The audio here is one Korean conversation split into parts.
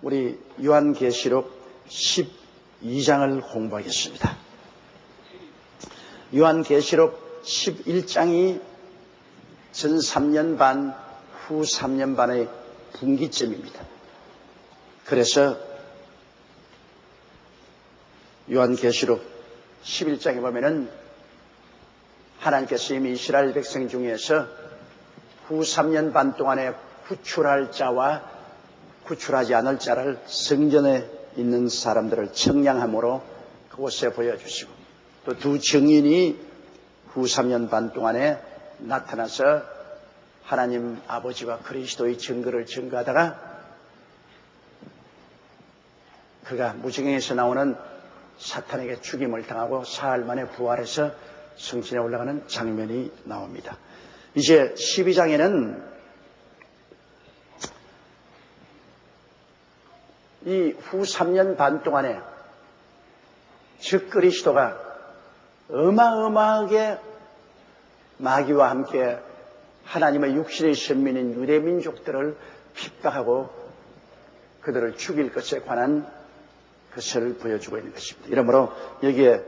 우리 요한계시록 12장을 공부하겠습니다. 요한계시록 11장이 전 3년 반, 후 3년 반의 분기점입니다. 그래서 요한계시록 11장에 보면은 하나님께서 이미 이스라엘 백성 중에서 후 3년 반 동안에 구출할 자와 구출하지 않을 자를 성전에 있는 사람들을 청량함으로 그곳에 보여주시고, 또 두 증인이 후 3년 반 동안에 나타나서 하나님 아버지와 그리스도의 증거를 증거하다가 그가 무지경에서 나오는 사탄에게 죽임을 당하고 사흘 만에 부활해서 성신에 올라가는 장면이 나옵니다. 이제 12장에는 이 후 3년 반 동안에 즉 그리스도가 어마어마하게 마귀와 함께 하나님의 육신의 선민인 유대민족들을 핍박하고 그들을 죽일 것에 관한 것을 보여주고 있는 것입니다. 이러므로 여기에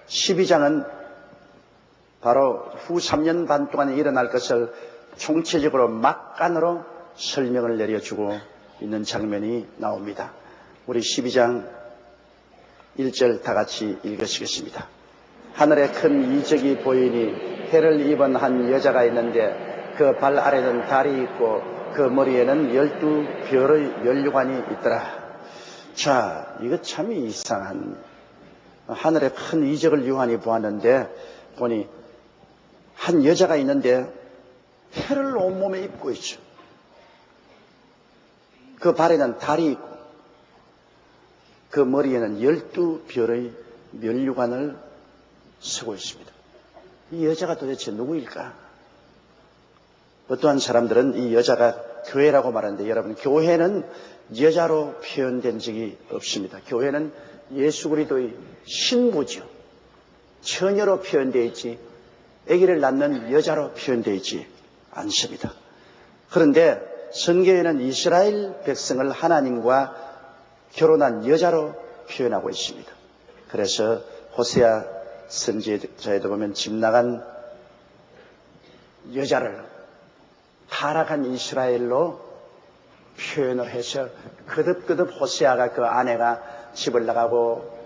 12장은 바로 후 3년 반 동안에 일어날 것을 총체적으로 막간으로 설명을 내려주고 있는 장면이 나옵니다. 우리 12장 1절 다 같이 읽으시겠습니다. 하늘에 큰 이적이 보이니 해를 입은 한 여자가 있는데 그 발 아래는 달이 있고 그 머리에는 12별의 면류관이 있더라. 자, 이거 참 이상한, 하늘에 큰 이적을 요한이 보았는데 보니 한 여자가 있는데 해를 온몸에 입고 있죠. 그 발에는 달이 있고 그 머리에는 12별의 면류관을 쓰고 있습니다. 이 여자가 도대체 누구일까? 어떠한 사람들은 이 여자가 교회라고 말하는데, 여러분, 교회는 여자로 표현된 적이 없습니다. 교회는 예수 그리스도의 신부죠. 처녀로 표현되어 있지 아기를 낳는 여자로 표현되어 있지 않습니다. 그런데 성경에는 이스라엘 백성을 하나님과 결혼한 여자로 표현하고 있습니다. 그래서 호세아 선지자에도 보면 집 나간 여자를 타락한 이스라엘로 표현을 해서 거듭거듭 호세아가 그 아내가 집을 나가고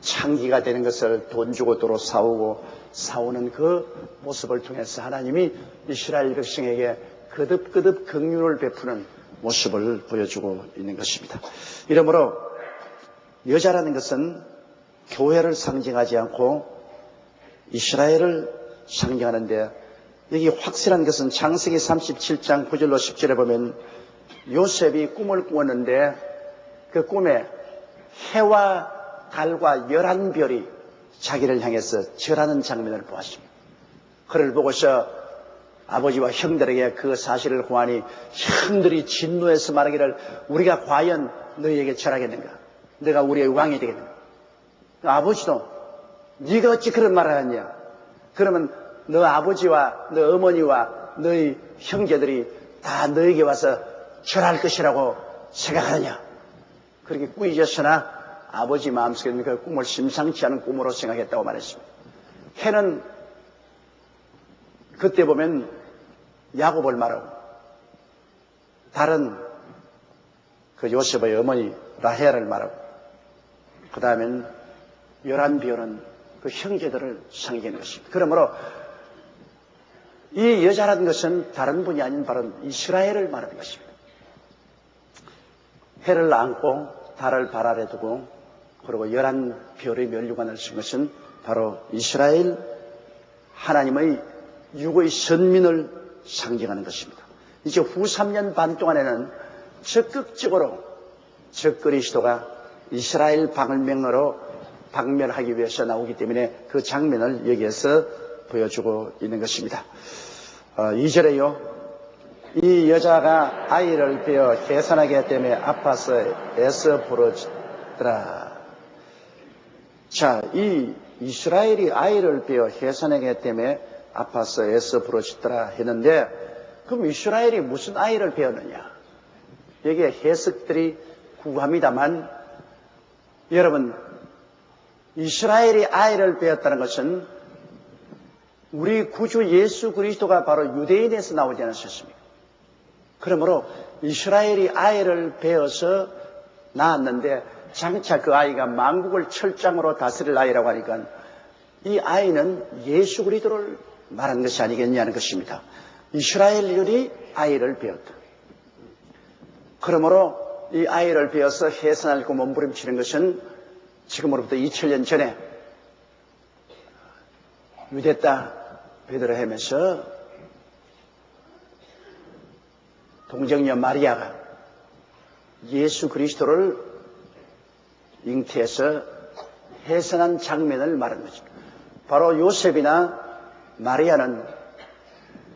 창기가 되는 것을 돈 주고 도로 싸우는 그 모습을 통해서 하나님이 이스라엘 백성에게 거듭거듭 긍휼을 베푸는 모습을 보여주고 있는 것입니다. 이러므로 여자라는 것은 교회를 상징하지 않고 이스라엘을 상징하는데, 여기 확실한 것은 창세기 37장 9절로 10절에 보면 요셉이 꿈을 꾸었는데 그 꿈에 해와 달과 11별이 자기를 향해서 절하는 장면을 보았습니다. 그를 보고서 아버지와 형들에게 그 사실을 고하니 형들이 진노해서 말하기를 우리가 과연 너희에게 절하겠는가? 너가 우리의 왕이 되겠는가? 아버지도 네가 어찌 그런 말을 하냐? 그러면 너 아버지와 너 어머니와 너희 형제들이 다 너에게 와서 절할 것이라고 생각하느냐? 그렇게 꾸짖었으나 아버지 마음속에는 그 꿈을 심상치 않은 꿈으로 생각했다고 말했습니다. 해는 그때 보면 야곱을 말하고, 달은 그 요셉의 어머니 라헬을 말하고, 그 다음엔 11별은 그 형제들을 상징하는 것입니다. 그러므로 이 여자라는 것은 다른 분이 아닌 바로 이스라엘을 말하는 것입니다. 해를 안고 달을 발 아래 두고 그리고 11별의 면류관을 쓴 것은 바로 이스라엘 하나님의 육의 선민을 상징하는 것입니다. 이제 후 3년 반 동안에는 적극적으로 적 그리스도가 이스라엘 방멸하기 위해서 나오기 때문에 그 장면을 여기에서 보여주고 있는 것입니다. 2절에요. 이 여자가 아이를 베어 해산하기 때문에 아파서 애써 부르짖더라. 자, 이 이스라엘이 아이를 베어 해산하기 때문에 아파서 애써 부르짖더라 했는데, 그럼 이스라엘이 무슨 아이를 베었느냐? 여기에 해석들이 구합니다만 여러분 이스라엘이 아이를 배웠다는 것은 우리 구주 예수 그리스도가 바로 유대인에서 나오지 않으셨습니까? 그러므로 이스라엘이 아이를 배워서 낳았는데 장차 그 아이가 만국을 철장으로 다스릴 아이라고 하니까 이 아이는 예수 그리스도를 말한 것이 아니겠냐는 것입니다. 이스라엘들이 아이를 배웠다. 그러므로 이 아이를 배워서 해산하고 몸부림치는 것은 지금으로부터 2000년 전에 유대 땅 베들레헴에서 동정녀 마리아가 예수 그리스도를 잉태해서 해산한 장면을 말한 것입니다. 바로 요셉이나 마리아는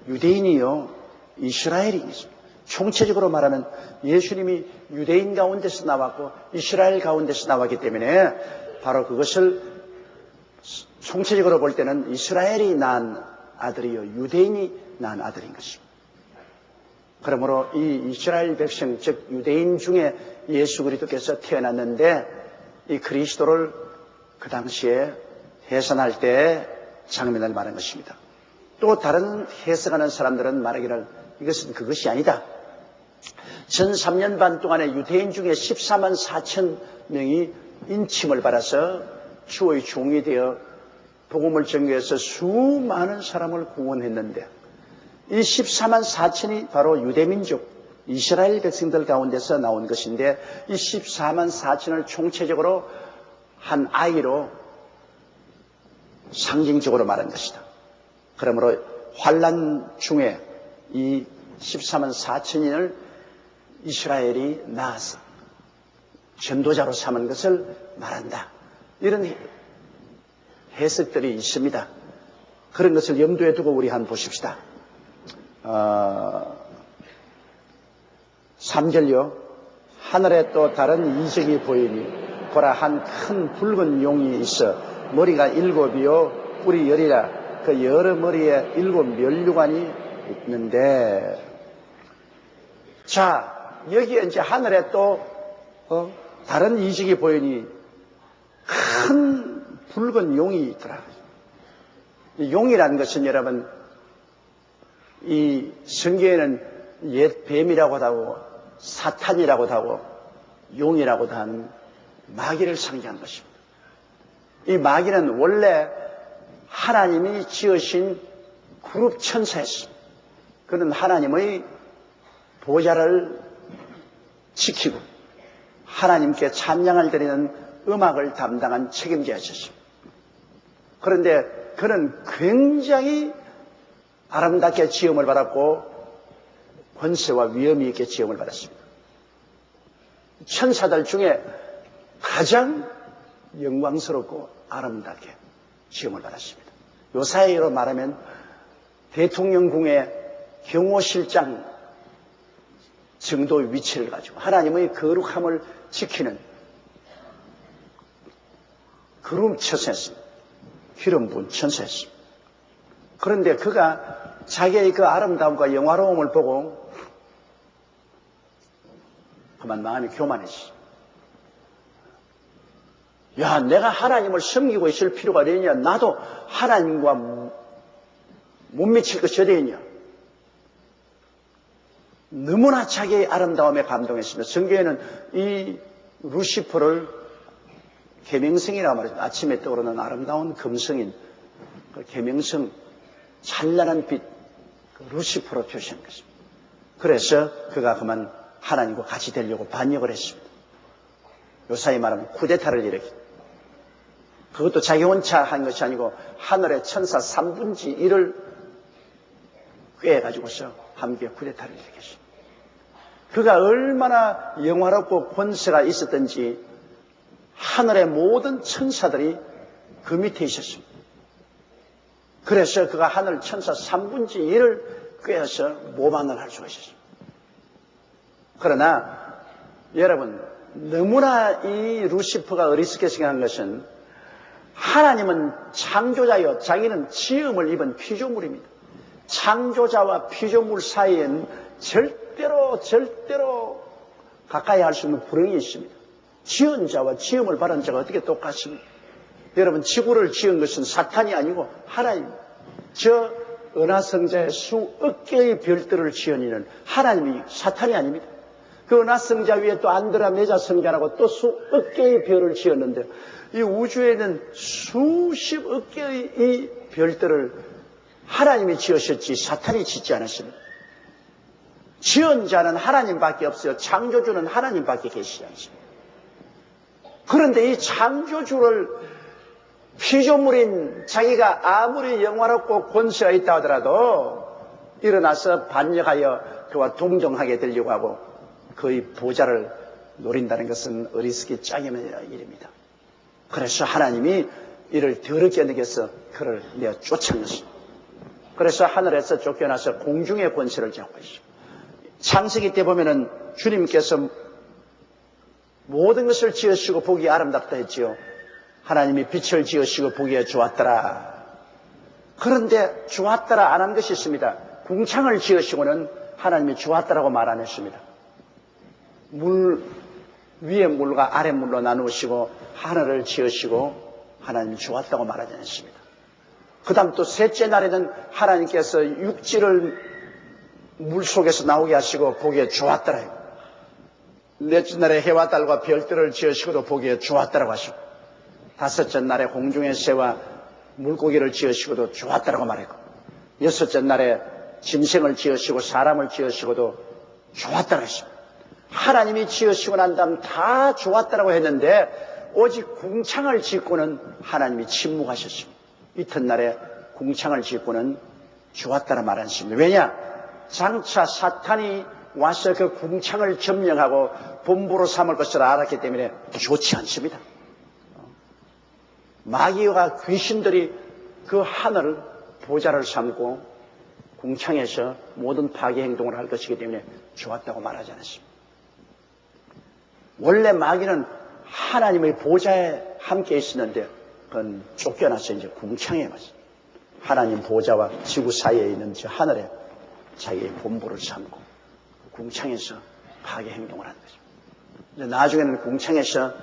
유대인이요 이스라엘인이죠. 총체적으로 말하면 예수님이 유대인 가운데서 나왔고 이스라엘 가운데서 나왔기 때문에 바로 그것을 총체적으로 볼 때는 이스라엘이 낳은 아들이요 유대인이 낳은 아들인 것입니다. 그러므로 이 이스라엘 백성 즉 유대인 중에 예수 그리스도께서 태어났는데 이 그리스도를 그 당시에 해산할 때 장면을 말한 것입니다. 또 다른 해석하는 사람들은 말하기를 이것은 그것이 아니다. 전 3년 반 동안에 유대인 중에 14만 4천 명이 인침을 받아서 주의 종이 되어 복음을 전개해서 수많은 사람을 구원했는데 이 14만 4천이 바로 유대민족 이스라엘 백성들 가운데서 나온 것인데 이 14만 4천을 총체적으로 한 아이로 상징적으로 말한 것이다. 그러므로 환난 중에 이 14만 4천인을 이스라엘이 낳아서 전도자로 삼은 것을 말한다. 이런 해석들이 있습니다. 그런 것을 염두에 두고 우리 한번 보십시다. 3절요. 하늘에 또 다른 이적이 보이니 보라 한 큰 붉은 용이 있어 머리가 7이요 뿔이 10이라 그 여러 머리에 7 면류관이 있는데 자 여기에 이제 하늘에 또 다른 이적이 보이니 큰 붉은 용이 있더라. 이 용이라는 것은 여러분 이 성경에는 옛 뱀이라고도 하고 사탄이라고도 하고 용이라고도 하는 마귀를 상징하는 것입니다. 이 마귀는 원래 하나님이 지으신 그룹 천사였습니다. 그는 하나님의 보좌를 지키고 하나님께 찬양을 드리는 음악을 담당한 책임자였습니다. 그런데 그는 굉장히 아름답게 지음을 받았고 권세와 위엄이 있게 지음을 받았습니다. 천사들 중에 가장 영광스럽고 아름답게 지음을 받았습니다. 요 사이로 말하면 대통령궁의 경호실장 정도의 위치를 가지고 하나님의 거룩함을 지키는 그룹 천사였습니다. 기름 부은 천사였습니다. 그런데 그가 자기의 그 아름다움과 영화로움을 보고 그만 마음이 교만해지. 야, 내가 하나님을 섬기고 있을 필요가 되냐? 나도 하나님과 못 미칠 것이 어디 있냐? 너무나 자기의 아름다움에 감동했습니다. 성경에는 이 루시퍼를 계명성이라고 말합니다. 아침에 떠오르는 아름다운 금성인 그 계명성 찬란한 빛 루시퍼로 표시한 것입니다. 그래서 그가 그만 하나님과 같이 되려고 반역을 했습니다. 요사이 말하면 쿠데타를 일으킨. 그것도 자기 혼자 한 것이 아니고 하늘의 천사 3분의 1을 꿰가지고서 함께 쿠데타를 일으켰습니다. 그가 얼마나 영화롭고 권세가 있었던지 하늘의 모든 천사들이 그 밑에 있었습니다. 그래서 그가 하늘 천사 3분의 1을 꿰어서 모방을 할 수가 있었습니다. 그러나 여러분 너무나 이 루시퍼가 어리석게 생각한 것은 하나님은 창조자여 자기는 지음을 입은 피조물입니다. 창조자와 피조물 사이엔 절대로 가까이 할 수 있는 불행이 있습니다. 지은 자와 지음을 받은 자가 어떻게 똑같습니까? 여러분, 지구를 지은 것은 사탄이 아니고 하나님입니다. 저 은하성자의 수억 개의 별들을 지은 이는 하나님이, 사탄이 아닙니다. 그 은하성자 위에 또 안드로메다 성자라고 또 수억 개의 별을 지었는데, 이 우주에는 수십억 개의 이 별들을 하나님이 지으셨지 사탄이 짓지 않았습니다. 지은 자는 하나님밖에 없어요. 창조주는 하나님밖에 계시지 않습니다. 그런데 이 창조주를 피조물인 자기가 아무리 영화롭고 권세가 있다 하더라도 일어나서 반역하여 그와 동정하게 되려고 하고 그의 보좌를 노린다는 것은 어리석기 짝이면 일입니다. 그래서 하나님이 이를 더럽게 여겨서 그를 내어 쫓은 것입니다. 그래서 하늘에서 쫓겨나서 공중의 권세를 잡고 있습니다. 창세기 때 보면은 주님께서 모든 것을 지으시고 보기 아름답다 했지요. 하나님이 빛을 지으시고 보기에 좋았더라. 그런데 좋았더라 안 한 것이 있습니다. 궁창을 지으시고는 하나님이 좋았더라고 말 안 했습니다. 물 위에 물과 아래 물로 나누시고 하늘을 지으시고 하나님이 좋았다고 말하지 않습니다. 그 다음 또 셋째 날에는 하나님께서 육지를 물속에서 나오게 하시고 보기에 좋았더라. 넷째 날에 해와 달과 별들을 지으시고도 보기에 좋았더라고 하시고, 다섯째 날에 공중의 새와 물고기를 지으시고도 좋았더라고 말했고, 여섯째 날에 짐승을 지으시고 사람을 지으시고도 좋았더라고 하시고, 하나님이 지으시고 난 다음 다 좋았더라고 했는데 오직 궁창을 짓고는 하나님이 침묵하셨습니다. 이튿날에 궁창을 짓고는 좋았다라 말했습니다. 왜냐? 장차 사탄이 와서 그 궁창을 점령하고 본부로 삼을 것을 알았기 때문에 좋지 않습니다. 마귀와 귀신들이 그 하늘을 보좌를 삼고 궁창에서 모든 파괴 행동을 할 것이기 때문에 좋았다고 말하지 않았습니다. 원래 마귀는 하나님의 보좌에 함께 있었는데 그건 쫓겨나서 이제 궁창에 왔어요. 하나님 보좌와 지구 사이에 있는 저 하늘에 자기의 본부를 삼고 궁창에서 파괴 행동을 하는 거죠. 나중에는 궁창에서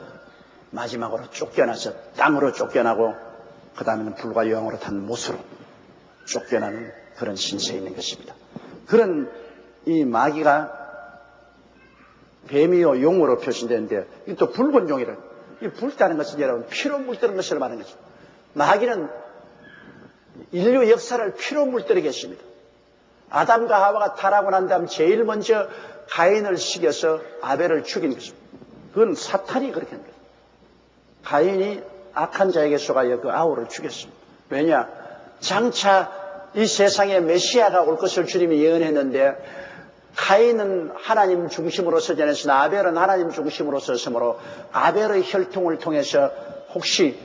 마지막으로 쫓겨나서 땅으로 쫓겨나고 그 다음에는 불과 영으로 탄 못으로 쫓겨나는 그런 신세에 있는 것입니다. 그런 이 마귀가 뱀이요 용으로 표시되는데 또 붉은 용이라, 이 붉다는 것은 여러분 피로 물드는 것을 말하는 거죠. 마귀는 인류 역사를 피로 물들이게 했습니다. 아담과 하와가 타락하고 난 다음 제일 먼저 가인을 시켜서 아벨을 죽인 것입니다. 그건 사탄이 그렇게 한 거예요. 가인이 악한 자에게 속아여 그 아우를 죽였습니다. 왜냐? 장차 이 세상에 메시아가 올 것을 주님이 예언했는데 가인은 하나님 중심으로 서지 않았으나 아벨은 하나님 중심으로 섰으므로 아벨의 혈통을 통해서 혹시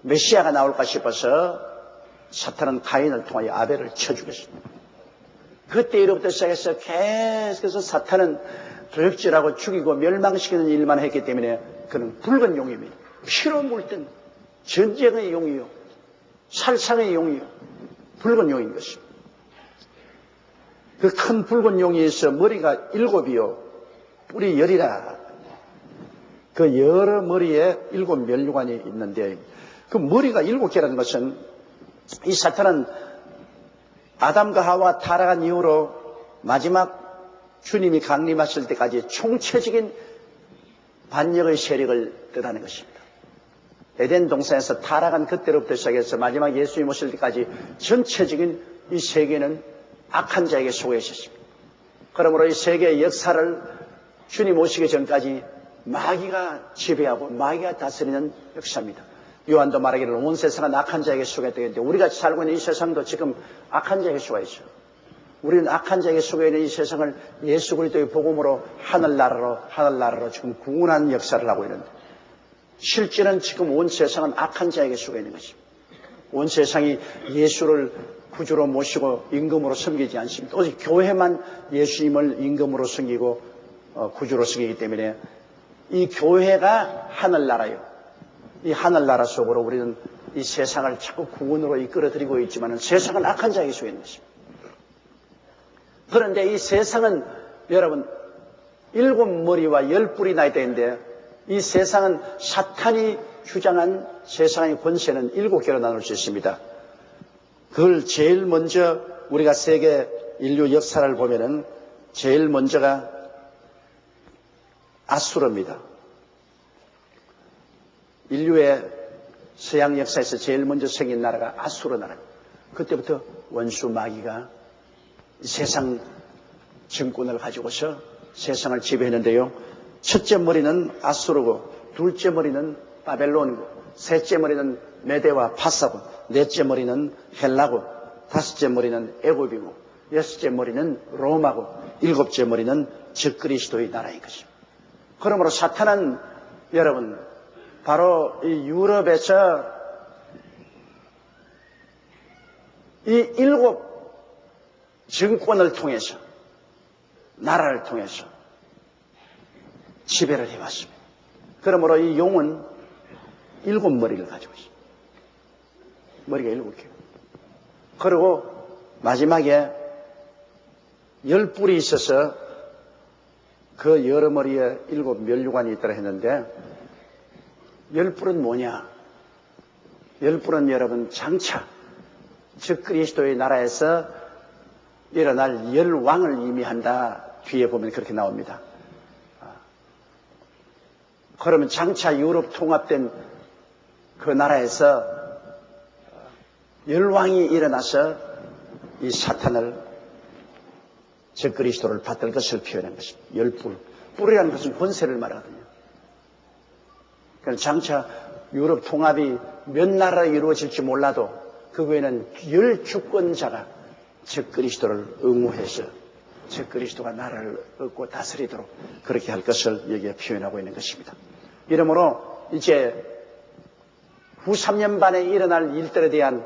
메시아가 나올까 싶어서 사탄은 가인을 통하여 아벨을 쳐 죽였습니다. 그때 이로부터 시작해서 계속해서 사탄은 도역질하고 죽이고 멸망시키는 일만 했기 때문에 그는 붉은 용입니다. 피로 물든 전쟁의 용이요, 살상의 용이요, 붉은 용인 것입니다. 그 큰 붉은 용이 있어 머리가 7이요, 뿔이 10이라. 그 여러 머리에 7 멸류관이 있는데 그 머리가 7개라는 것은 이 사탄은 아담과 하와가 타락한 이후로 마지막 주님이 강림하실 때까지 총체적인 반역의 세력을 뜻하는 것입니다. 에덴 동산에서 타락한 그때로부터 시작해서 마지막 예수님 오실 때까지 전체적인 이 세계는 악한 자에게 속해 있었습니다. 그러므로 이 세계의 역사를 주님 오시기 전까지 마귀가 지배하고 마귀가 다스리는 역사입니다. 요한도 말하기를 온 세상은 악한 자에게 속해 있는데 우리가 살고 있는 이 세상도 지금 악한 자에게 속해 있어요. 우리는 악한 자에게 속해 있는 이 세상을 예수 그리스도의 복음으로 하늘나라로 지금 구원하는 역사를 하고 있는데 실제는 지금 온 세상은 악한 자에게 속해 있는 것입니다. 온 세상이 예수를 구주로 모시고 임금으로 섬기지 않습니다. 오직 교회만 예수님을 임금으로 섬기고 구주로 섬기기 때문에 이 교회가 하늘나라요. 이 하늘나라 속으로 우리는 이 세상을 자꾸 구원으로 이끌어들이고 있지만 세상은 악한 자에게 속해 있는 것입니다. 그런데 이 세상은 여러분 7머리와 10뿔이 나야 되는데 이 세상은 사탄이 주장한 세상의 권세는 7개로 나눌 수 있습니다. 그걸 제일 먼저 우리가 세계 인류 역사를 보면은 제일 먼저가 아수르입니다. 인류의 서양 역사에서 제일 먼저 생긴 나라가 아수르 나라입니다. 그때부터 원수 마귀가 세상 정권을 가지고서 세상을 지배했는데요. 첫째 머리는 아수르고, 둘째 머리는 바벨론이고, 셋째 머리는 메대와 파사고, 넷째 머리는 헬라고, 다섯째 머리는 애굽이고, 여섯째 머리는 로마고, 일곱째 머리는 적그리스도의 나라인 것입니다. 그러므로 사탄은 여러분 바로 이 유럽에서 이 7 정권을 통해서, 나라를 통해서 지배를 해왔습니다. 그러므로 이 용은 7머리를 가지고 있습니다. 머리가 7개. 그리고 마지막에 10뿔이 있어서 그 여러 머리에 7 면류관이 있더라 했는데 10뿔은 뭐냐? 10뿔은 여러분 장차 즉 그리스도의 나라에서 일어날 열왕을 의미한다. 뒤에 보면 그렇게 나옵니다. 그러면 장차 유럽 통합된 그 나라에서 열왕이 일어나서 이 사탄을 즉 그리스도를 받들 것을 표현한 것입니다. 10뿔. 뿔이라는 것은 권세를 말하거든요. 그러니까 장차 유럽 통합이 몇 나라로 이루어질지 몰라도 그 외에는 10주권자가 즉 그리스도를 응호해서 즉 그리스도가 나라를 얻고 다스리도록 그렇게 할 것을 여기에 표현하고 있는 것입니다. 이러므로 이제 후 3년 반에 일어날 일들에 대한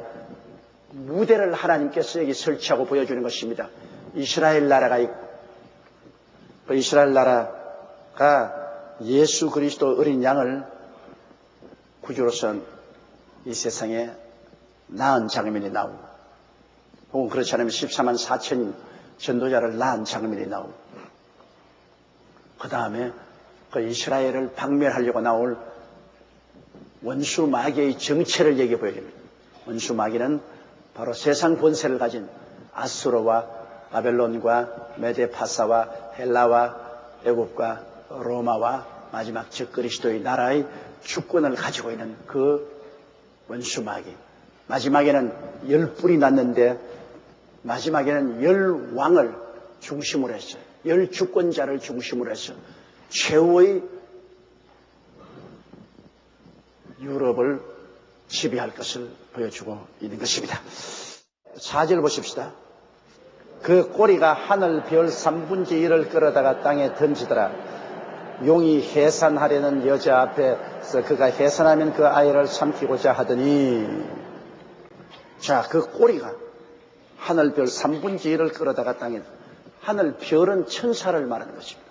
무대를 하나님께서 여기 설치하고 보여주는 것입니다. 이스라엘 나라가 있고 그 이스라엘 나라가 예수 그리스도 어린 양을 구주로서 이 세상에 낳은 장면이 나오고 혹은 그렇지 않으면 14만 4천 전도자를 낳은 장면이 나오고 그 다음에 그 이스라엘을 박멸하려고 나올 원수 마귀의 정체를 얘기해 보여줍니다. 원수 마귀는 바로 세상 권세를 가진 아수르와 바벨론과 메데파사와 헬라와 애굽과 로마와 마지막 즉 그리스도의 나라의 주권을 가지고 있는 그 원수 마귀. 마지막에는 10뿔이 났는데 마지막에는 10왕을 중심으로 해서 10주권자를 중심으로 해서 최후의 유럽을 지배할 것을 보여주고 있는 것입니다. 4절 보십시다. 그 꼬리가 하늘 별 3분의 1을 끌어다가 땅에 던지더라. 용이 해산하려는 여자 앞에서 그가 해산하면 그 아이를 삼키고자 하더니 자, 그 꼬리가 하늘 별 3분의 1을 끌어다가 땅에 하늘 별은 천사를 말하는 것입니다.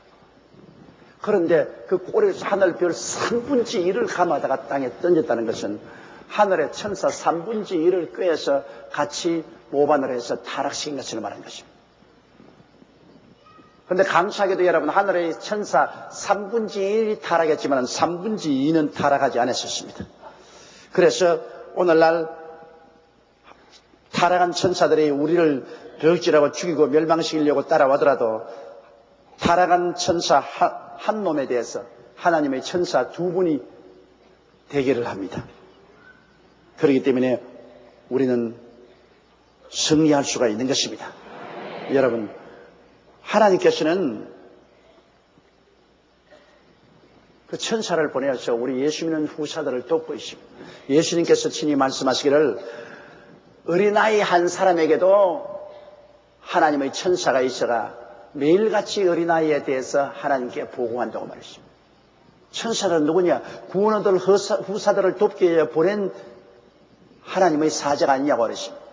그런데 그 꼬리에서 하늘 별 3분의 1을 감아다가 땅에 던졌다는 것은 하늘의 천사 3분의 1을 꿰어서 같이 모반을 해서 타락시킨 것을 말하는 것입니다. 그런데 감사하게도 여러분 하늘의 천사 3분의 1이 타락했지만 3분의 2는 타락하지 않았었습니다. 그래서 오늘날 타락한 천사들이 우리를 벽질하고 죽이고 멸망시키려고 따라오더라도 타락한 천사 한 놈에 대해서 하나님의 천사 2분이 대결을 합니다. 그렇기 때문에 우리는 승리할 수가 있는 것입니다. 여러분, 하나님께서는 그 천사를 보내서 우리 예수 믿는 후사들을 돕고 있습니다. 예수님께서 친히 말씀하시기를 어린아이 한 사람에게도 하나님의 천사가 있어가 매일같이 어린아이에 대해서 하나님께 보고한다고 말했습니다. 천사는 누구냐? 구원 얻을 후사들을 돕기 위해 보낸 하나님의 사자가 아니냐고 그랬습니다.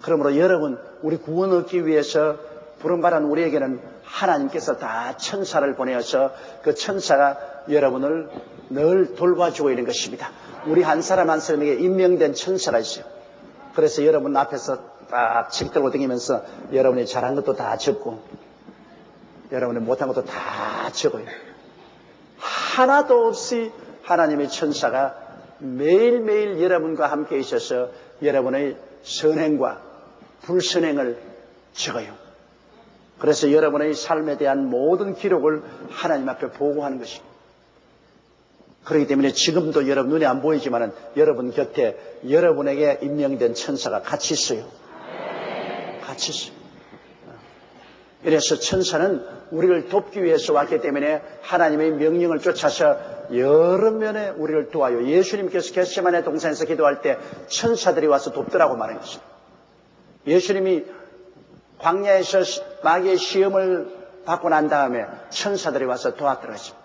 그러므로 여러분, 우리 구원 얻기 위해서 부름받은 우리에게는 하나님께서 다 천사를 보내어서 그 천사가 여러분을 늘 돌봐주고 있는 것입니다. 우리 한 사람 한 사람에게 임명된 천사가 있어요. 그래서 여러분 앞에서 딱 책 들고 다니면서 여러분이 잘한 것도 다 적고 여러분이 못한 것도 다 적어요. 하나도 없이 하나님의 천사가 매일매일 여러분과 함께 있어서 여러분의 선행과 불선행을 적어요. 그래서 여러분의 삶에 대한 모든 기록을 하나님 앞에 보고하는 것입니다. 그렇기 때문에 지금도 여러분 눈에 안 보이지만은 여러분 곁에 여러분에게 임명된 천사가 같이 있어요. 같이 있어요. 그래서 천사는 우리를 돕기 위해서 왔기 때문에 하나님의 명령을 쫓아서 여러 면에 우리를 도와요. 예수님께서 겟세마네 동산에서 기도할 때 천사들이 와서 돕더라고 말한 것입니다. 예수님이 광야에서 마귀의 시험을 받고 난 다음에 천사들이 와서 도왔더라 했습니다.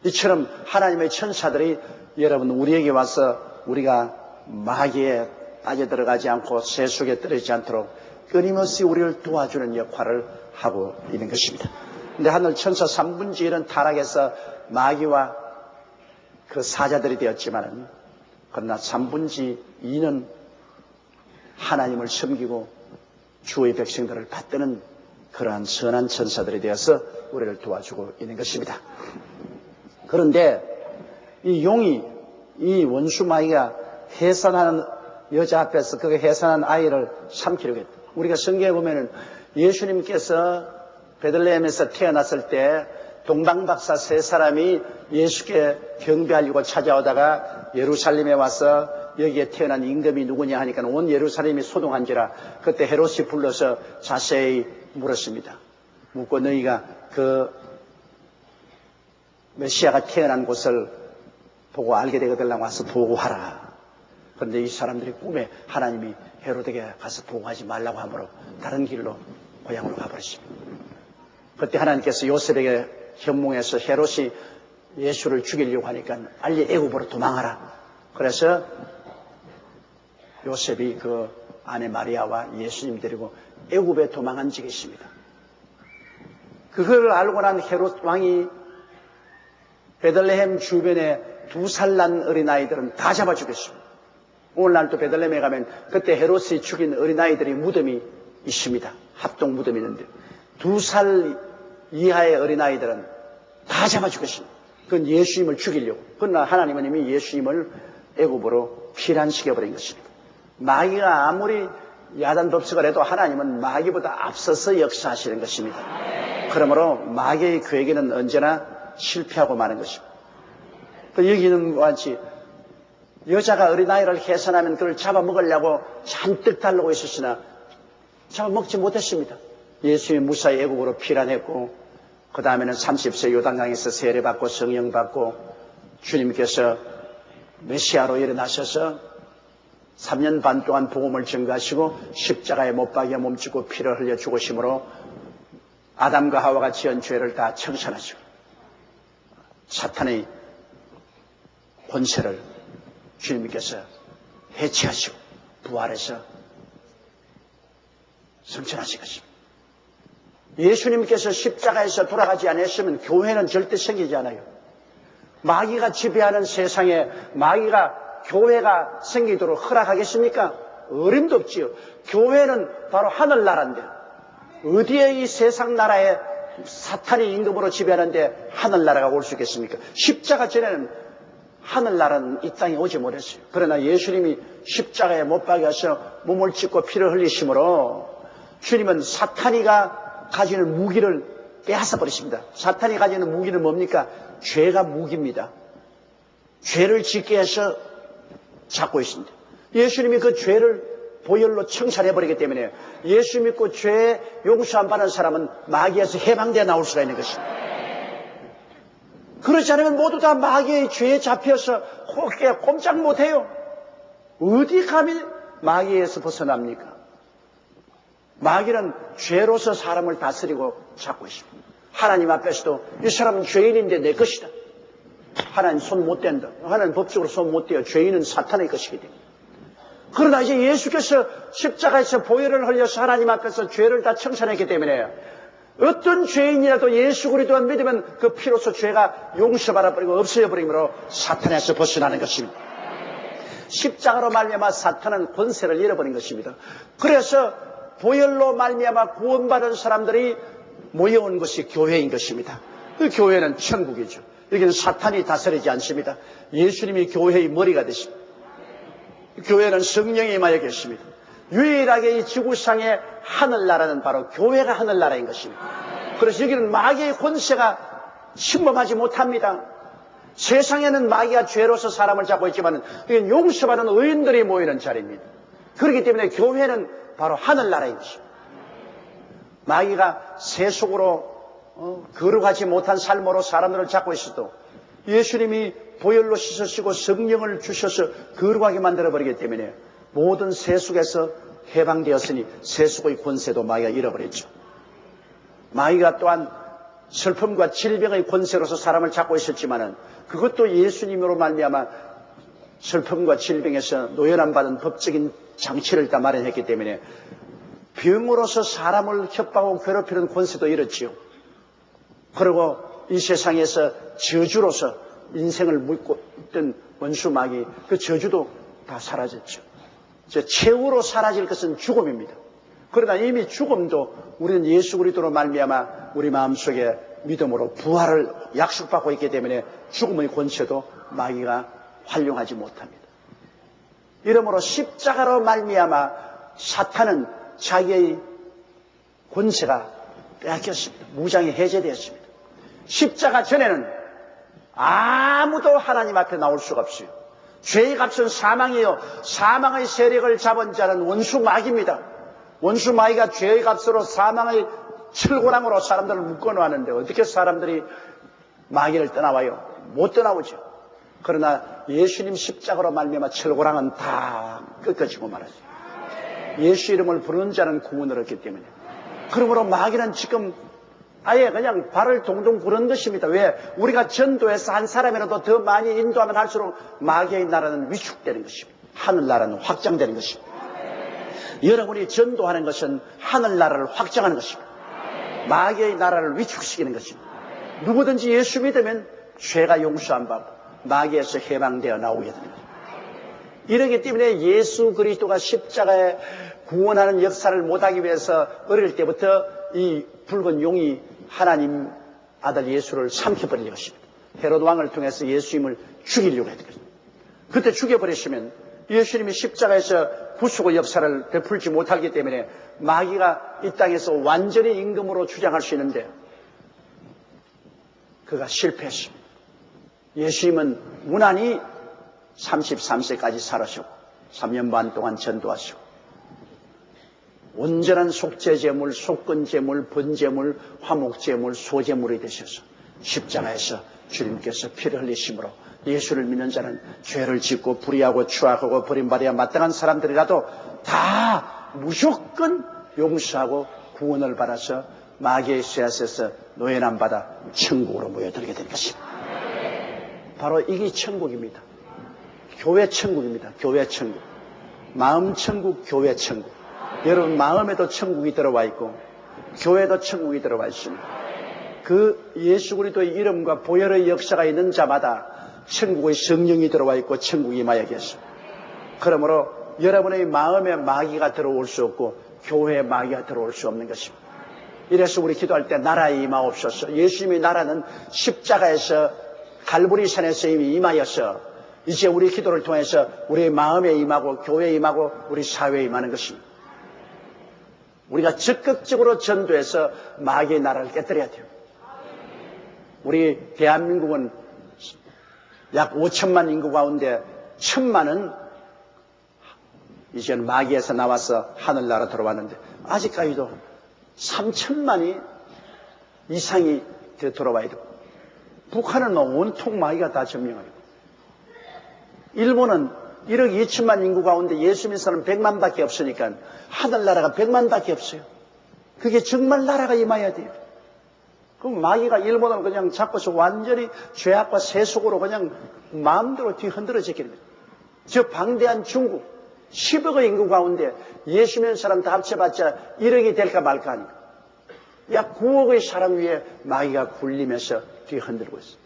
이처럼 하나님의 천사들이 여러분 우리에게 와서 우리가 마귀에 빠져들어가지 않고 새 속에 떨어지지 않도록 끊임없이 우리를 도와주는 역할을 하고 있는 것입니다. 그런데 하늘 천사 3분의 1은 타락해서 마귀와 그 사자들이 되었지만 그러나 3분의 2는 하나님을 섬기고 주의 백성들을 받드는 그러한 선한 천사들이 되어서 우리를 도와주고 있는 것입니다. 그런데 이 용이 이 원수 마귀가 해산하는 여자 앞에서 그 해산한 아이를 삼키려고 했다. 우리가 성경에 보면은 예수님께서 베들레헴에서 태어났을 때 동방박사 세 사람이 예수께 경배하려고 찾아오다가 예루살렘에 와서 여기에 태어난 임금이 누구냐 하니까 온 예루살렘이 소동한지라 그때 헤롯이 불러서 자세히 물었습니다. 묻고 너희가 그 메시아가 태어난 곳을 보고 알게 되거들라고 와서 보고하라. 그런데 이 사람들이 꿈에 하나님이 헤롯에게 가서 보고하지 말라고 하므로 다른 길로 고향으로 가버렸습니다. 그때 하나님께서 요셉에게 현몽해서 헤롯이 예수를 죽이려고 하니까 빨리 애굽으로 도망하라. 그래서 요셉이 그 아내 마리아와 예수님 데리고 애굽에 도망한 적이 있습니다. 그걸 알고 난 헤롯 왕이 베들레헴 주변에 2살 난 어린아이들은 다 잡아 죽였습니다. 오늘날도 베들레헴에 가면 그때 헤롯이 죽인 어린아이들이 무덤이 있습니다. 합동 무덤이 있는데 2살 이하의 어린아이들은 다 잡아 죽였습니다. 그건 예수님을 죽이려고. 그러나 하나님은 이미 예수님을 애굽으로 피란시켜버린 것입니다. 마귀가 아무리 야단법석을 해도 하나님은 마귀보다 앞서서 역사하시는 것입니다. 그러므로 마귀의 계획에는 언제나 실패하고 마는 것입니다. 여기는 같이 여자가 어린아이를 해산하면 그걸 잡아먹으려고 잔뜩 달라고 있었으나 잡아먹지 못했습니다. 예수님이 무사히 애국으로 피란했고 그 다음에는 30세 요단강에서 세례받고 성령받고 주님께서 메시아로 일어나셔서 3년 반 동안 복음을 전가하시고 십자가에 못 박여 몸짓고 피를 흘려 죽으심으로 아담과 하와가 지은 죄를 다 청산하시고 사탄의 권세를 주님께서 해체하시고 부활해서 성천하신 것입니다. 예수님께서 십자가에서 돌아가지 않았으면 교회는 절대 생기지 않아요. 마귀가 지배하는 세상에 마귀가 교회가 생기도록 허락하겠습니까? 어림도 없지요. 교회는 바로 하늘나라인데 어디에 이 세상 나라에 사탄이 임금으로 지배하는데 하늘나라가 올 수 있겠습니까? 십자가 전에는 하늘나라는 이 땅에 오지 못했어요. 그러나 예수님이 십자가에 못 박여서 몸을 찢고 피를 흘리심으로 주님은 사탄이가 가지는 무기를 빼앗아 버리십니다. 사탄이 가지는 무기는 뭡니까? 죄가 무기입니다. 죄를 짓게 해서 잡고 있습니다. 예수님이 그 죄를 보혈로 청산해버리기 때문에 예수 믿고 죄 용서 안 받는 사람은 마귀에서 해방되어 나올 수가 있는 것입니다. 그렇지 않으면 모두 다 마귀의 죄에 잡혀서 꼼짝 못해요. 어디 감히 마귀에서 벗어납니까? 마귀는 죄로서 사람을 다스리고 잡고 있습니다. 하나님 앞에서도 이 사람은 죄인인데 내 것이다. 하나님 손 못 댄다. 하나님 법적으로 손 못 대요. 죄인은 사탄의 것이기 때문에. 그러나 이제 예수께서 십자가에서 보혈을 흘려서 하나님 앞에서 죄를 다 청산했기 때문에 어떤 죄인이라도 예수 그리스도만 믿으면 그 피로서 죄가 용서받아 버리고 없어져 버림으로 사탄에서 벗어나는 것입니다. 십자가로 말미암아 사탄은 권세를 잃어버린 것입니다. 그래서 보혈로 말미암아 구원받은 사람들이 모여온 것이 교회인 것입니다. 그 교회는 천국이죠. 여기는 사탄이 다스리지 않습니다. 예수님이 교회의 머리가 되십니다. 교회는 성령이 임하여 계십니다. 유일하게 이 지구상의 하늘나라는 바로 교회가 하늘나라인 것입니다. 그래서 여기는 마귀의 권세가 침범하지 못합니다. 세상에는 마귀가 죄로서 사람을 잡고 있지만 이건 용서받은 의인들이 모이는 자리입니다. 그렇기 때문에 교회는 바로 하늘나라인 것입니다. 마귀가 세속으로 거룩하지 못한 삶으로 사람들을 잡고 있어도 예수님이 보혈로 씻으시고 성령을 주셔서 거룩하게 만들어버리기 때문에 모든 세속에서 해방되었으니 세속의 권세도 마귀가 잃어버렸죠. 마귀가 또한 슬픔과 질병의 권세로서 사람을 잡고 있었지만은 그것도 예수님으로 말미암아 슬픔과 질병에서 노연함받은 법적인 장치를 다 마련했기 때문에 병으로서 사람을 협박하고 괴롭히는 권세도 잃었지요. 그리고 이 세상에서 저주로서 인생을 묻고 있던 원수 마귀 그 저주도 다 사라졌죠. 최후로 사라질 것은 죽음입니다. 그러나 이미 죽음도 우리는 예수 그리스도로 말미암아 우리 마음속에 믿음으로 부활을 약속받고 있기 때문에 죽음의 권세도 마귀가 활용하지 못합니다. 이러므로 십자가로 말미암아 사탄은 자기의 권세가 빼앗겼습니다. 무장이 해제되었습니다. 십자가 전에는 아무도 하나님 앞에 나올 수가 없어요. 죄의 값은 사망이요 사망의 세력을 잡은 자는 원수 마귀입니다. 원수 마귀가 죄의 값으로 사망의 철고랑으로 사람들을 묶어놓았는데 어떻게 사람들이 마귀를 떠나와요? 못 떠나오죠. 그러나 예수님 십자가로 말미암아 철고랑은 다 꺾어지고 말하죠. 예수 이름을 부르는 자는 구원을 얻기 때문에. 그러므로 마귀는 지금 아예 그냥 발을 동동 구르는 것입니다. 왜? 우리가 전도해서 한 사람이라도 더 많이 인도하면 할수록 마귀의 나라는 위축되는 것입니다. 하늘나라는 확장되는 것입니다. 여러분이 전도하는 것은 하늘나라를 확장하는 것입니다. 마귀의 나라를 위축시키는 것입니다. 누구든지 예수 믿으면 죄가 용서한 바 마귀에서 해방되어 나오게 됩니다. 이러기 때문에 예수 그리스도가 십자가에 구원하는 역사를 못하기 위해서 어릴 때부터 이 붉은 용이 하나님 아들 예수를 삼켜버리려고 했습니다. 헤롯 왕을 통해서 예수님을 죽이려고 했거든요. 그때 죽여버리시면 예수님이 십자가에서 구속의 역사를 베풀지 못하기 때문에 마귀가 이 땅에서 완전히 임금으로 주장할 수 있는데 그가 실패했습니다. 예수님은 무난히 33세까지 살으시고 3년 반 동안 전도하시고 온전한 속죄제물, 속건제물, 번제물, 화목제물, 소제물이 되셔서 십자가에서 주님께서 피를 흘리심으로 예수를 믿는 자는 죄를 짓고 불의하고 추악하고 버림받아야 마땅한 사람들이라도 다 무조건 용서하고 구원을 받아서 마귀의 쇠앗에서 노예남 받아 천국으로 모여들게 된 것입니다. 바로 이게 천국입니다. 교회 천국입니다. 교회 천국. 마음 천국, 교회 천국. 여러분 마음에도 천국이 들어와 있고 교회도 천국이 들어와 있습니다. 그 예수 그리스도의 이름과 보혈의 역사가 있는 자마다 천국의 성령이 들어와 있고 천국이 임하여 계십니다. 그러므로 여러분의 마음에 마귀가 들어올 수 없고 교회에 마귀가 들어올 수 없는 것입니다. 이래서 우리 기도할 때 나라에 임하옵소서. 예수님의 나라는 십자가에서 갈보리산에서 이미 임하여서 이제 우리 기도를 통해서 우리의 마음에 임하고 교회에 임하고 우리 사회에 임하는 것입니다. 우리가 적극적으로 전도해서 마귀의 나라를 깨뜨려야 돼요. 우리 대한민국은 약 5천만 인구 가운데 1,000만은 이제는 마귀에서 나와서 하늘나라 들어왔는데 아직까지도 3천만이 이상이 돌아와야 되고 북한은 온통 마귀가 다 점령하고 일본은 1억 2천만 인구 가운데 예수 믿는 사람은 100만밖에 없으니까 하늘나라가 100만밖에 없어요. 그게 정말 나라가 임해야 돼요. 그럼 마귀가 일본을 그냥 잡고서 완전히 죄악과 세속으로 그냥 마음대로 뒤흔들어지게 됩니다. 저 방대한 중국 10억의 인구 가운데 예수 믿는 사람 다 합쳐봤자 1억이 될까 말까 하니까 약 9억의 사람 위에 마귀가 굴리면서 뒤흔들고 있어요.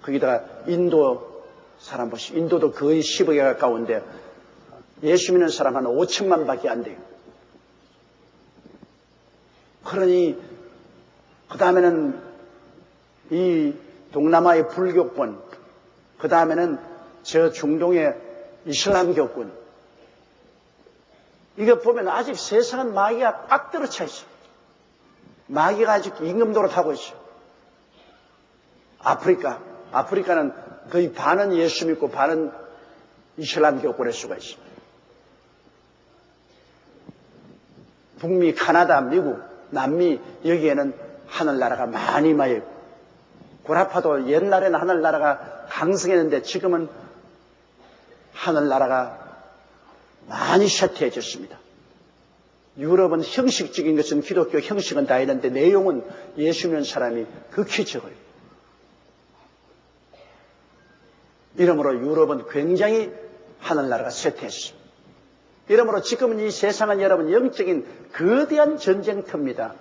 거기다가 인도 사람 보시죠. 인도도 거의 10억에 가까운데 예수 믿는 사람 한 5천만 밖에 안 돼요. 그러니 다음에는 이 동남아의 불교권, 그 다음에는 저 중동의 이슬람교권. 이거 보면 아직 세상은 마귀가 꽉 들어차 있어. 마귀가 아직 임금도로 타고 있어. 아프리카는 거의 반은 예수 믿고 반은 이슬람교권의 수가 있어. 북미, 카나다, 미국, 남미 여기에는 하늘나라가 많이 임하여 있고, 구라파도 옛날에는 하늘나라가 강성했는데 지금은 하늘나라가 많이 쇠퇴해졌습니다. 유럽은 형식적인 것은 기독교 형식은 다 있는데 내용은 예수 믿는 사람이 극히 적어요. 이러므로 유럽은 굉장히 하늘나라가 쇠퇴했습니다. 이러므로 지금은 이 세상은 여러분 영적인 거대한 전쟁터입니다.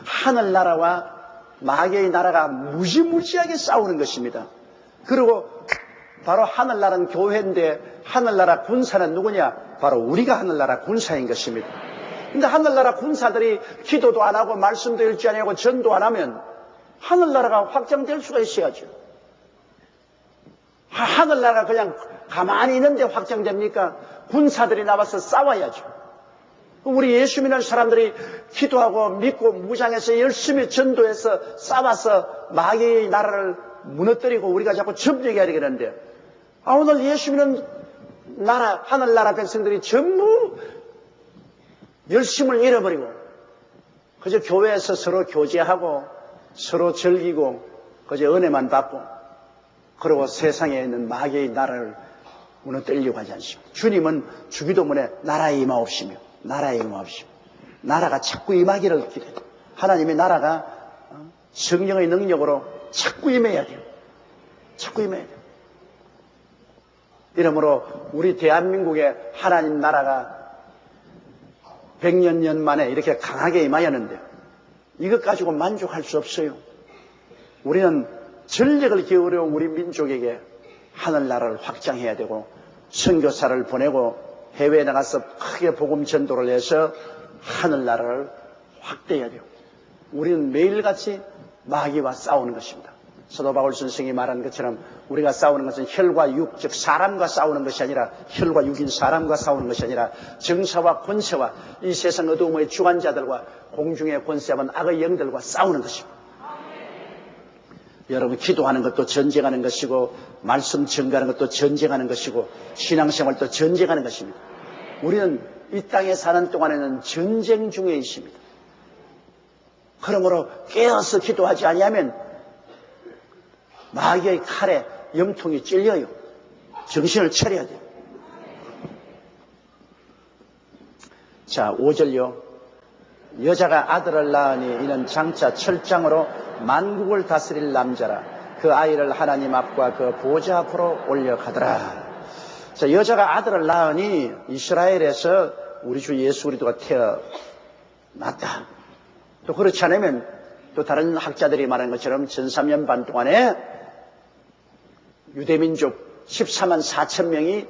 하늘나라와 마귀의 나라가 무지무지하게 싸우는 것입니다. 그리고 바로 하늘나라는 교회인데 하늘나라 군사는 누구냐? 바로 우리가 하늘나라 군사인 것입니다. 근데 하늘나라 군사들이 기도도 안 하고 말씀도 읽지 안 하고 전도 안 하면 하늘나라가 확장될 수가 있어야죠. 하늘나라가 그냥 가만히 있는데 확장됩니까? 군사들이 나와서 싸워야죠. 우리 예수 믿는 사람들이 기도하고 믿고 무장해서 열심히 전도해서 싸워서 마귀의 나라를 무너뜨리고 우리가 자꾸 점령해야 되겠는데, 오늘 예수 믿는 나라, 하늘나라 백성들이 전부 열심을 잃어버리고 그저 교회에서 서로 교제하고 서로 즐기고 그저 은혜만 받고 그리고 세상에 있는 마귀의 나라를 무너뜨리려고 하지 않습니다. 주님은 주기도문에 나라에 임하옵시며 나라가 자꾸 임하기를 기대해요. 하나님의 나라가 성령의 능력으로 자꾸 임해야 돼요. 이러므로 우리 대한민국에 하나님 나라가 100년 만에 이렇게 강하게 임하였는데 이것 가지고 만족할 수 없어요. 우리는 전력을 기울여 우리 민족에게 하늘나라를 확장해야 되고 선교사를 보내고 해외에 나가서 크게 복음 전도를 해서 하늘나라를 확대해야 돼요. 우리는 매일같이 마귀와 싸우는 것입니다. 사도 바울 선생이 말한 것처럼 우리가 싸우는 것은 혈과 육, 즉 사람과 싸우는 것이 아니라 혈과 육인 사람과 싸우는 것이 아니라 정사와 권세와 이 세상 어두움의 주관자들과 공중의 권세와 악의 영들과 싸우는 것입니다. 여러분 기도하는 것도 전쟁하는 것이고 말씀 전가하는 것도 전쟁하는 것이고 신앙생활도 전쟁하는 것입니다. 우리는 이 땅에 사는 동안에는 전쟁 중에 있습니다. 그러므로 깨어서 기도하지 아니하면 마귀의 칼에 염통이 찔려요. 정신을 차려야 돼요. 자, 5절요. 여자가 아들을 낳으니 이는 장차 철장으로 만국을 다스릴 남자라. 그 아이를 하나님 앞과 그 보좌 앞으로 올려가더라. 자, 여자가 아들을 낳으니 이스라엘에서 우리 주 예수 그리스도가 태어났다. 또 그렇지 않으면 또 다른 학자들이 말하는 것처럼 1300년 반 동안에 유대민족 14만 4천 명이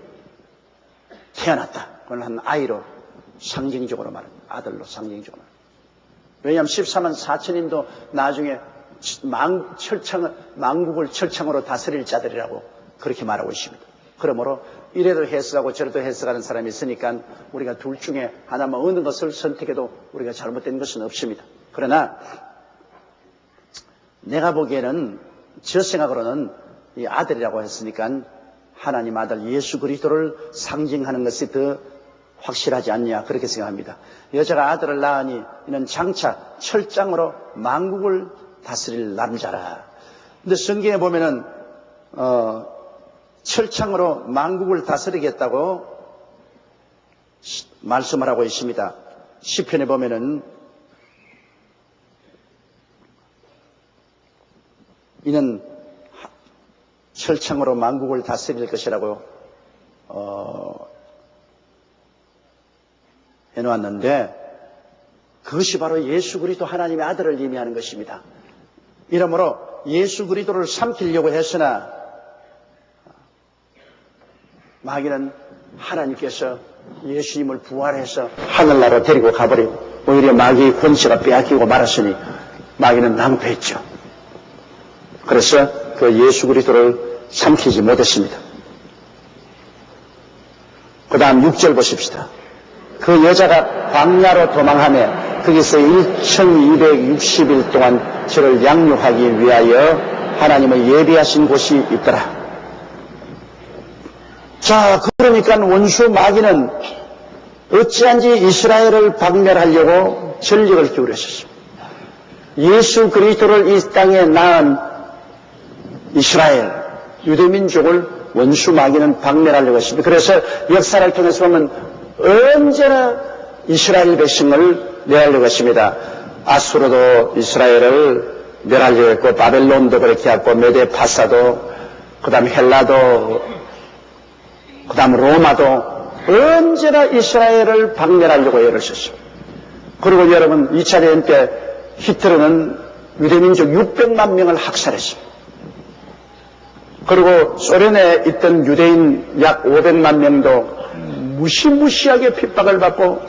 태어났다. 그건 한 아이로 상징적으로 말합니다. 아들로 상징적으로. 왜냐하면 14만 4천인도 나중에 만국을 철창으로 다스릴 자들이라고 그렇게 말하고 있습니다. 그러므로 이래도 해석하고 저래도 해석하는 사람이 있으니까 우리가 둘 중에 하나만 어느 것을 선택해도 우리가 잘못된 것은 없습니다. 그러나 내가 보기에는 저 생각으로는 이 아들이라고 했으니까 하나님 아들 예수 그리스도를 상징하는 것이 더 확실하지 않냐 그렇게 생각합니다. 여자가 아들을 낳으니 이는 장차 철장으로 만국을 다스릴 남자라. 근데 성경에 보면은 철창으로 만국을 다스리겠다고 말씀을 하고 있습니다. 시편에 보면은 이는 철창으로 만국을 다스릴 것이라고 해놓았는데 그것이 바로 예수 그리스도 하나님의 아들을 의미하는 것입니다. 이러므로 예수 그리스도를 삼키려고 했으나 마귀는 하나님께서 예수님을 부활해서 하늘나라로 데리고 가버리고 오히려 마귀의 권세가 빼앗기고 말았으니 마귀는 낭패했죠. 그래서 그 예수 그리스도를 삼키지 못했습니다. 그 다음 6절 보십시다. 그 여자가 광야로 도망하며 거기서 1260일 동안 저를 양육하기 위하여 하나님의 예비하신 곳이 있더라. 자, 그러니까 원수 마귀는 어찌한지 이스라엘을 박멸하려고 전력을 기울였습니다. 예수 그리스도를 이 땅에 낳은 이스라엘, 유대민족을 원수 마귀는 박멸하려고 했습니다. 그래서 역사를 통해서 보면 언제나 이스라엘 백성을 멸하려고 했습니다. 아수르도 이스라엘을 멸하려고 했고, 바벨론도 그렇게 했고, 메데파사도, 그 다음 헬라도, 그 다음 로마도 언제나 이스라엘을 박멸하려고 애를 썼습니다. 그리고 여러분 2차 대전 때 히틀러는 유대민족 600만 명을 학살했습니다. 그리고 소련에 있던 유대인 약 500만 명도 무시무시하게 핍박을 받고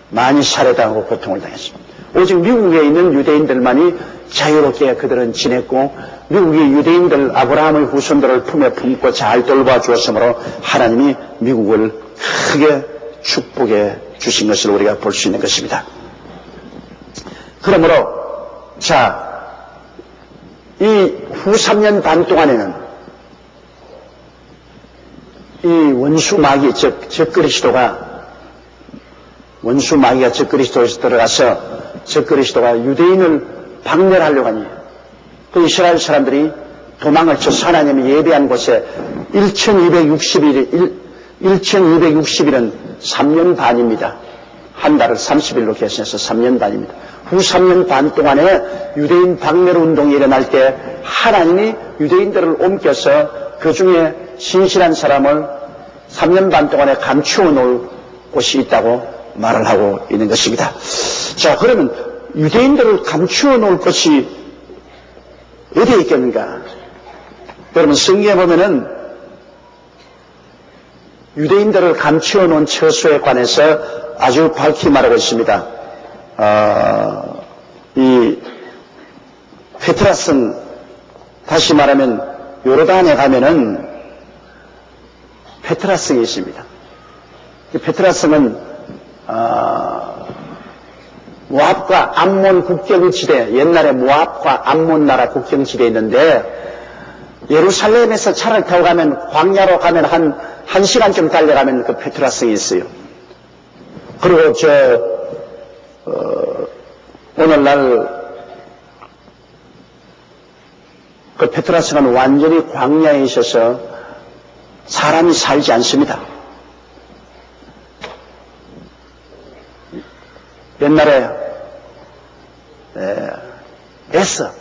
많이 살해당하고 고통을 당했습니다. 오직 미국에 있는 유대인들만이 자유롭게 그들은 지냈고, 미국의 유대인들 아브라함의 후손들을 품에 품고 잘 돌봐주었으므로 하나님이 미국을 크게 축복해 주신 것을 우리가 볼 수 있는 것입니다. 그러므로 자, 이 후 3년 반 동안에는 이 원수 마귀, 즉 적그리스도가, 원수 마귀가 적그리스도에서 들어가서 적그리스도가 유대인을 박멸하려고 하니 그 이스라엘 사람들이 도망을 쳐서 하나님이 예비한 곳에 1260일은 3년 반입니다. 한 달을 30일로 계산해서 3년 반입니다. 후 3년 반 동안에 유대인 박멸 운동이 일어날 때 하나님이 유대인들을 옮겨서 그 중에 신실한 사람을 3년 반 동안에 감추어 놓을 곳이 있다고 말을 하고 있는 것입니다. 자, 그러면 유대인들을 감추어 놓을 것이 어디에 있겠는가? 여러분 성경에 보면은 유대인들을 감추어 놓은 처소에 관해서 아주 밝히 말하고 있습니다. 이 페트라성, 다시 말하면 요르단에 가면은 페트라성이 있습니다. 이 페트라성은 모압과 암몬 국경지대, 옛날에 모압과 암몬 나라 국경지대에 있는데, 예루살렘에서 차를 타고 가면, 광야로 가면 한 시간쯤 달려가면 그 페트라성이 있어요. 그리고 오늘날 그 페트라성은 완전히 광야에 있어서 사람이 살지 않습니다. 옛날에 에서,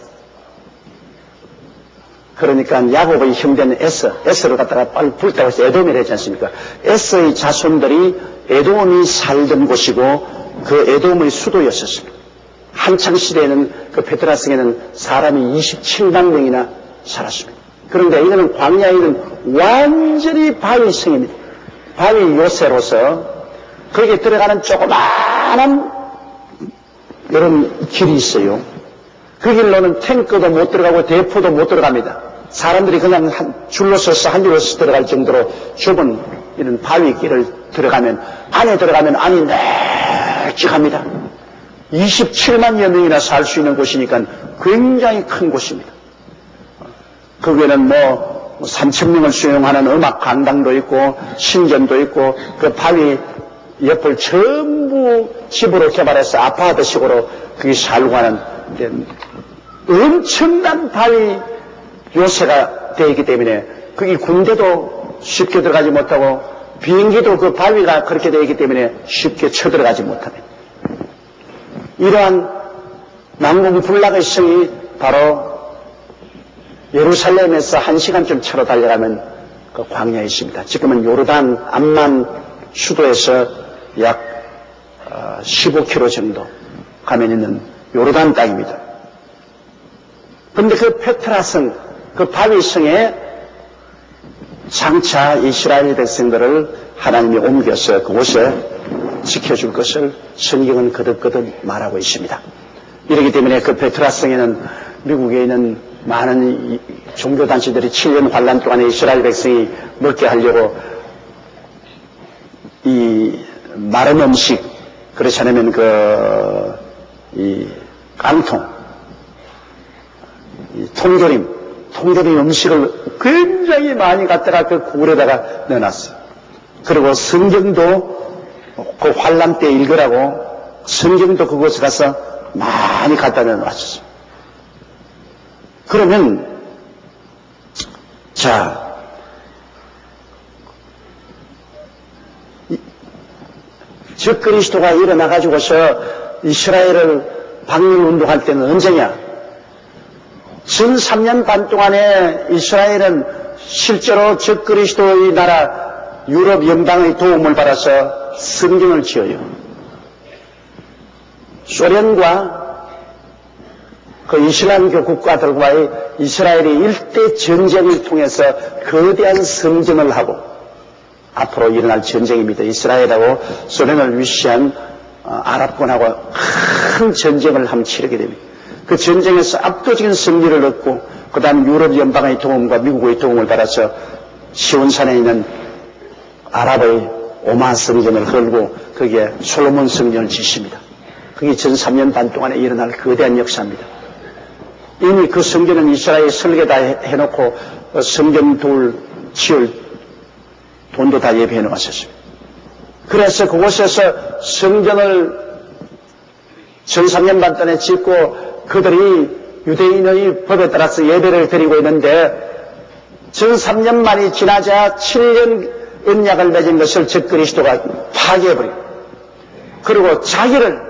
그러니까 야곱의 형제는 에서를 갖다가 빨리 불타고 해서 에돔이 되지 않습니까? 에서의 자손들이 에돔이 살던 곳이고 그 에돔의 수도였었습니다. 한창 시대에는 그 페트라성에는 사람이 27만 명이나 살았습니다. 그런데 이거는 광야에 있는 완전히 바위 성입니다. 바위 요새로서 거기에 들어가는 조그마한 이런 길이 있어요. 그 길로는 탱크도 못 들어가고 대포도 못 들어갑니다. 사람들이 그냥 줄로 서서 한 줄로 서서 들어갈 정도로 좁은 이런 바위 길을 들어가면, 안에 들어가면 안이 널찍합니다. 27만여 명이나 살 수 있는 곳이니까 굉장히 큰 곳입니다. 거기에는 3,000명을 수용하는 음악 강당도 있고 신전도 있고, 그 바위 옆을 전부 집으로 개발해서 아파트식으로 거기 살고 하는 엄청난 바위 요새가 되어 있기 때문에 거기 군대도 쉽게 들어가지 못하고 비행기도 그 바위가 그렇게 되어 있기 때문에 쉽게 쳐들어가지 못합니다. 이러한 난공불락의 성이 바로 예루살렘에서 1시간쯤 차로 달려가면 그 광야에 있습니다. 지금은 요르단 암만 수도에서 약 15km 정도 가면 있는 요르단 땅입니다. 그런데 그 페트라성, 그 바위성에 장차 이스라엘 백성들을 하나님이 옮겨서 그곳에 지켜줄 것을 성경은 거듭거듭 말하고 있습니다. 이렇기 때문에 그 베트라성에는 미국에 있는 많은 종교단체들이 7년 환란 동안에 이스라엘 백성이 먹게 하려고 이 마른 음식, 그렇지 않으면 이 깡통, 이 통조림 음식을 굉장히 많이 갖다가 그 굴에다가 넣어놨어요. 그리고 성경도 그 환란 때 읽으라고 성경도 그곳에 가서 많이 갖다 넣어놨었어요. 그러면 자, 적그리스도가 일어나가지고서 이스라엘을 박멸운동할 때는 언제냐? 전 3년 반 동안에 이스라엘은 실제로 적그리스도의 나라 유럽 연방의 도움을 받아서 성경을 지어요. 소련과 그 이슬람교 국가들과의 이스라엘이 일대 전쟁을 통해서 거대한 성전을 하고 앞으로 일어날 전쟁입니다. 이스라엘하고 소련을 위시한 아랍권하고 큰 전쟁을 한번 치르게 됩니다. 그 전쟁에서 압도적인 승리를 얻고 그 다음 유럽 연방의 도움과 미국의 도움을 받아서 시온산에 있는 아랍의 오만 성전을 헐고 거기에 솔로몬 성전을 짓습니다. 그게 전 3년 반 동안에 일어날 거대한 역사입니다. 이미 그 성전은 이스라엘 설계 다 해놓고 성전 돌 지을 돈도 다 예비해 놓았었습니다. 그래서 그곳에서 성전을 전 3년 반 동안에 짓고 그들이 유대인의 법에 따라서 예배를 드리고 있는데 전 3년 만이 지나자 7년 언약을 맺은 것을 적그리스도가 파괴해버리고 그리고 자기를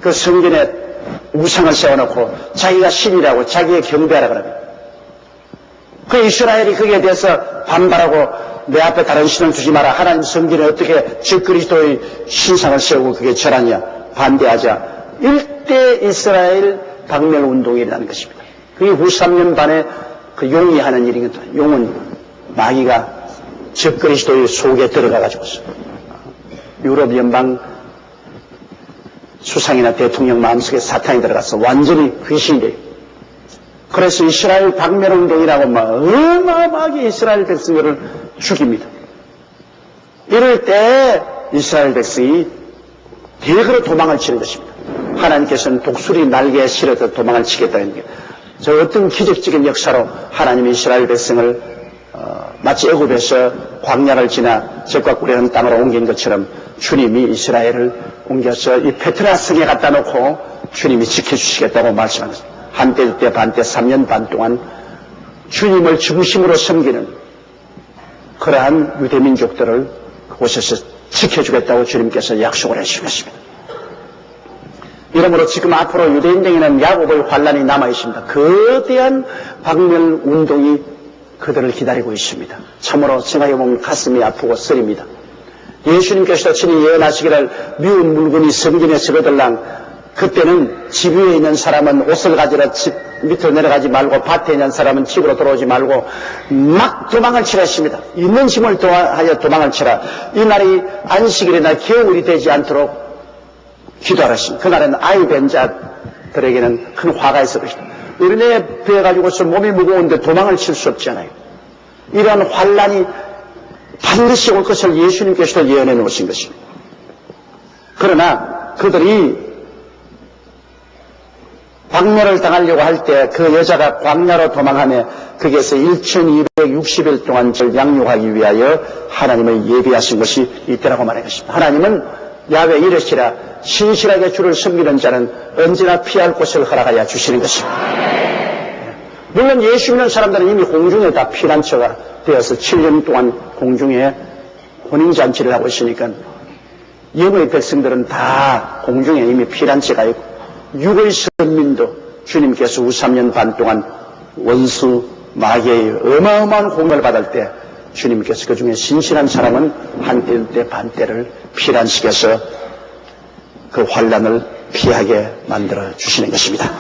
그 성전에 우상을 세워놓고 자기가 신이라고 자기의 경배하라 그럽니다. 그 이스라엘이 거기에 대해서 반발하고 내 앞에 다른 신을 두지 마라. 하나님 성전에 어떻게 적그리스도의 신상을 세우고 그게 절하냐. 반대하자. 일대 이스라엘 박멸운동이 일어나는 것입니다. 그게 후 3년 반에 그 용이 하는 일이거든요. 용은 마귀가 적그리스도의 속에 들어가가지고 유럽 연방 수상이나 대통령 마음속에 사탄이 들어가서 완전히 귀신이 돼요. 그래서 이스라엘 박멸운동이라고 막 어마어마하게 이스라엘 백성들을 죽입니다. 이럴 때 이스라엘 백성이 대거로 도망을 치는 것입니다. 하나님께서는 독수리 날개에 실어서 도망을 치겠다는 게 저 어떤 기적적인 역사로 하나님이 이스라엘 백성을 마치 애굽에서 광야를 지나 적과 꿀이라는 땅으로 옮긴 것처럼 주님이 이스라엘을 옮겨서 이 페트라 성에 갖다 놓고 주님이 지켜주시겠다고 말씀한 것입니다. 한때 때 반때 3년 반 동안 주님을 중심으로 섬기는 그러한 유대민족들을 그곳에서 지켜주겠다고 주님께서 약속을 해주셨습니다. 이러므로 지금 앞으로 유대인에게는 야곱의 환란이 남아있습니다. 거대한 박멸운동이 그들을 기다리고 있습니다. 참으로 생각해보면 가슴이 아프고 쓰립니다. 예수님께서도 친히 예언하시기를 미운 물건이 성전에 서거들랑 그때는 집 위에 있는 사람은 옷을 가지러 집 밑으로 내려가지 말고 밭에 있는 사람은 집으로 들어오지 말고 막 도망을 치라 했습니다. 있는 힘을 도하여 도망을 치라. 이 날이 안식일이나 겨울이 되지 않도록 기도하라 했습니다. 그날은 아이 된 자들에게는 큰 화가 있을 것이다. 어린애 배워가지고서 몸이 무거운데 도망을 칠 수 없잖아요. 이러한 환란이 반드시 올 것을 예수님께서도 예언해 놓으신 것입니다. 그러나 그들이 박멸을 당하려고 할 때 그 여자가 광야로 도망하며 거기에서 1260일 동안 저를 양육하기 위하여 하나님의 예비하신 것이 이때라고 말한 것입니다. 하나님은 야훼 이르시라 신실하게 주를 섬기는 자는 언제나 피할 곳을 허락하여 주시는 것입니다. 물론 예수 믿는 사람들은 이미 공중에 다 피난처가 되어서 7년 동안 공중에 혼인잔치를 하고 있으니까 영의 백성들은 다 공중에 이미 피난처가 있고 육의 선민도 주님께서 후 3년 반 동안 원수 마귀의 어마어마한 공격을 받을 때 주님께서 그 중에 신실한 사람은 한때 반때를 피난시켜서 그 환란을 피하게 만들어 주시는 것입니다.